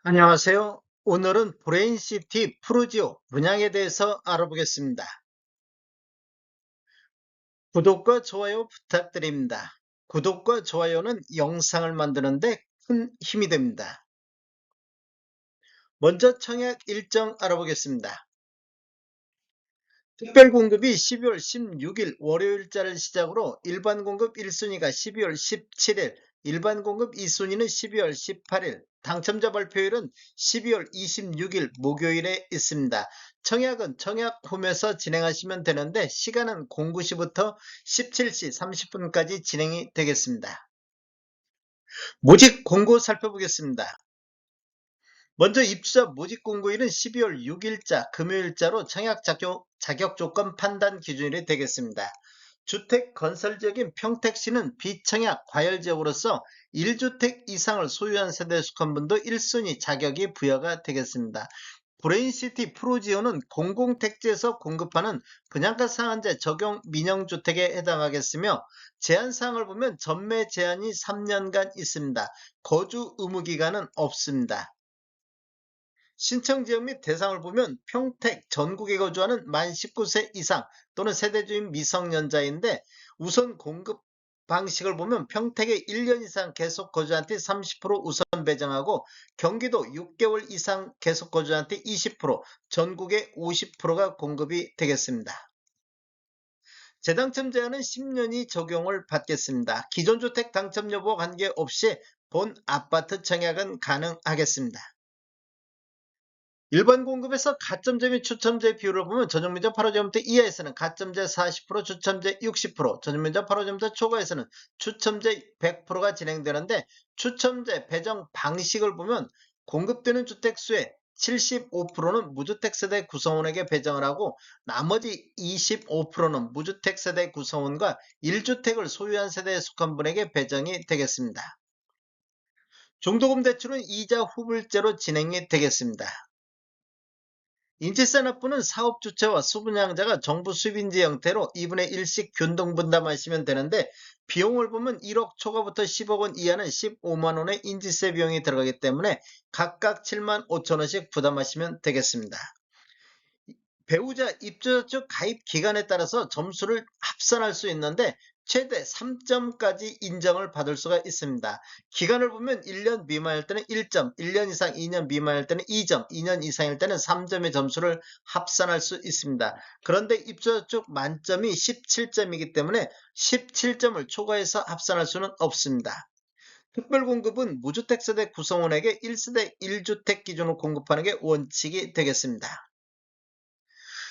안녕하세요. 오늘은 브레인시티 프루지오 문양에 대해서 알아보겠습니다. 구독과 좋아요 부탁드립니다. 구독과 좋아요는 영상을 만드는데 큰 힘이 됩니다. 먼저 청약 일정 알아보겠습니다. 특별공급이 12월 16일 월요일자를 시작으로 일반 공급 1순위가 12월 17일, 일반 공급 2순위는 12월 18일, 당첨자 발표일은 12월 26일 목요일에 있습니다. 청약은 청약홈에서 진행하시면 되는데 시간은 09시부터 17시 30분까지 진행이 되겠습니다. 모집 공고 살펴보겠습니다. 먼저 입주자 모집 공고일은 12월 6일자 금요일자로 청약 자격 조건 판단 기준일이 되겠습니다. 주택 건설지역인 평택시는 비청약 과열지역으로서 1주택 이상을 소유한 세대에 속한 분도 1순위 자격이 부여가 되겠습니다. 브레인시티 프로지오는 공공택지에서 공급하는 분양가 상한제 적용 민영주택에 해당하겠으며 제한사항을 보면 전매 제한이 3년간 있습니다. 거주 의무기간은 없습니다. 신청지역 및 대상을 보면 평택 전국에 거주하는 만 19세 이상 또는 세대주인 미성년자인데 우선 공급 방식을 보면 평택에 1년 이상 계속 거주한테 30% 우선 배정하고 경기도 6개월 이상 계속 거주한테 20%, 전국에 50%가 공급이 되겠습니다. 재당첨 제한은 10년이 적용을 받겠습니다. 기존 주택 당첨 여부와 관계없이 본 아파트 청약은 가능하겠습니다. 일반 공급에서 가점제 및 추첨제 비율을 보면 전용면적 8호제곱미터 이하에서는 가점제 40%, 추첨제 60%, 전용면적 8호제곱미터 초과에서는 추첨제 100%가 진행되는데 추첨제 배정 방식을 보면 공급되는 주택수의 75%는 무주택 세대 구성원에게 배정을 하고 나머지 25%는 무주택 세대 구성원과 1주택을 소유한 세대에 속한 분에게 배정이 되겠습니다. 중도금 대출은 이자 후불제로 진행이 되겠습니다. 인지산업부는 사업 주체와 수분양자가 정부 수입인지 형태로 2분의 1씩 균등분담하시면 되는데 비용을 보면 1억 초과부터 10억 원 이하는 15만 원의 인지세 비용이 들어가기 때문에 각각 7만 5천 원씩 부담하시면 되겠습니다. 배우자 입주자 측 가입 기간에 따라서 점수를 합산할 수 있는데 최대 3점까지 인정을 받을 수가 있습니다. 기간을 보면 1년 미만일 때는 1점, 1년 이상 2년 미만일 때는 2점, 2년 이상일 때는 3점의 점수를 합산할 수 있습니다. 그런데 입주자 쪽 만점이 17점이기 때문에 17점을 초과해서 합산할 수는 없습니다. 특별공급은 무주택 세대 구성원에게 1세대 1주택 기준으로 공급하는 게 원칙이 되겠습니다.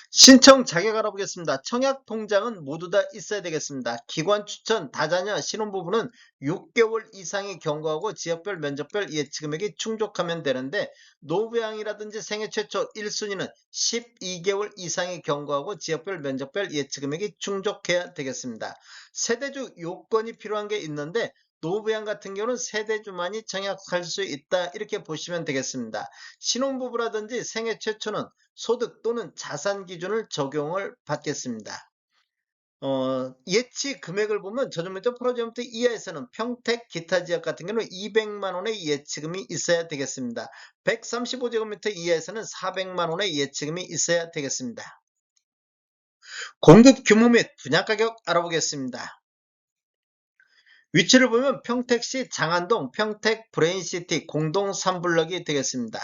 신청 자격 알아보겠습니다. 청약 통장은 모두 다 있어야 되겠습니다. 기관 추천, 다자녀, 신혼부부는 6개월 이상의 경과하고 지역별 면적별 예치금액이 충족하면 되는데 노부양이라든지 생애 최초 1순위는 12개월 이상의 경과하고 지역별 면적별 예치금액이 충족해야 되겠습니다. 세대주 요건이 필요한 게 있는데 노부양 같은 경우는 세대주만이 청약할 수 있다 이렇게 보시면 되겠습니다. 신혼부부라든지 생애 최초는 소득 또는 자산 기준을 적용을 받겠습니다. 예치 금액을 보면 전용면적 8호제곱미터 이하에서는 평택 기타 지역 같은 경우는 200만 원의 예치금이 있어야 되겠습니다. 135제곱미터 이하에서는 400만 원의 예치금이 있어야 되겠습니다. 공급 규모 및 분양가격 알아보겠습니다. 위치를 보면 평택시 장안동 평택 브레인시티 공동 3블럭이 되겠습니다.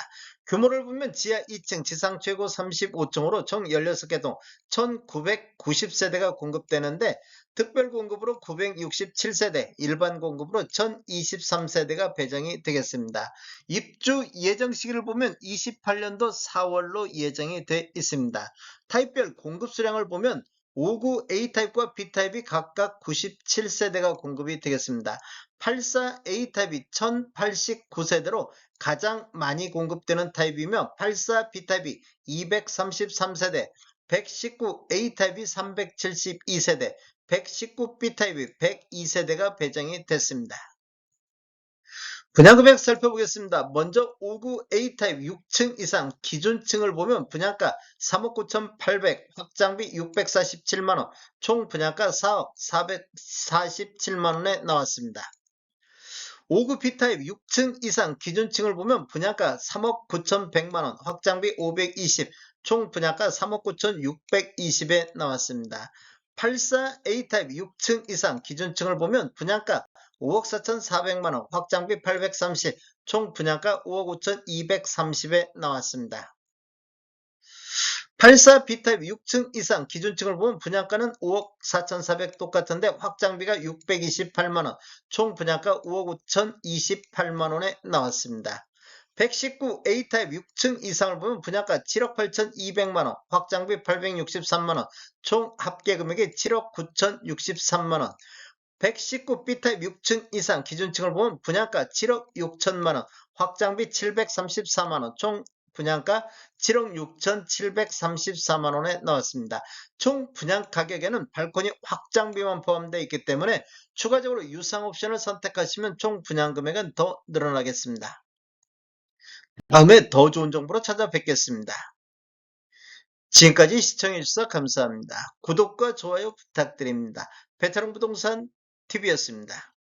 규모를 보면 지하 2층 지상 최고 35층으로 총 16개 동 1990세대가 공급되는데 특별 공급으로 967세대, 일반 공급으로 1023세대가 배정이 되겠습니다. 입주 예정 시기를 보면 28년도 4월로 예정이 돼 있습니다. 타입별 공급 수량을 보면 59 A타입과 B타입이 각각 97세대가 공급이 되겠습니다. 84 A타입이 1089세대로 가장 많이 공급되는 타입이며 84 B타입이 233세대, 119 A타입이 372세대, 119 B타입이 102세대가 배정이 됐습니다. 분양금액 살펴보겠습니다. 먼저 59 A타입 6층 이상 기준층을 보면 분양가 3억 9,800, 확장비 647만원, 총 분양가 4억 447만원에 나왔습니다. 5구 B타입 6층 이상 기준층을 보면 분양가 3억 9,100만원, 확장비 520, 총 분양가 3억 9,620에 나왔습니다. 84 A타입 6층 이상 기준층을 보면 분양가 5억 4,400만원, 확장비 830, 총 분양가 5억 5,230에 나왔습니다. 84 B타입 6층 이상 기준층을 보면 분양가는 5억 4,400 똑같은데 확장비가 628만원, 총 분양가 5억 5,028만원에 나왔습니다. 119 A타입 6층 이상을 보면 분양가 7억 8,200만원, 확장비 863만원, 총 합계금액이 7억 9,063만원. 119 B타입 6층 이상 기준층을 보면 분양가 7억 6천만원, 확장비 734만원, 총 분양가 7억 6,734만원에 나왔습니다. 총 분양 가격에는 발코니 확장비만 포함되어 있기 때문에 추가적으로 유상 옵션을 선택하시면 총 분양 금액은 더 늘어나겠습니다. 다음에 더 좋은 정보로 찾아뵙겠습니다. 지금까지 시청해주셔서 감사합니다. 구독과 좋아요 부탁드립니다. 베테랑 부동산 TV였습니다.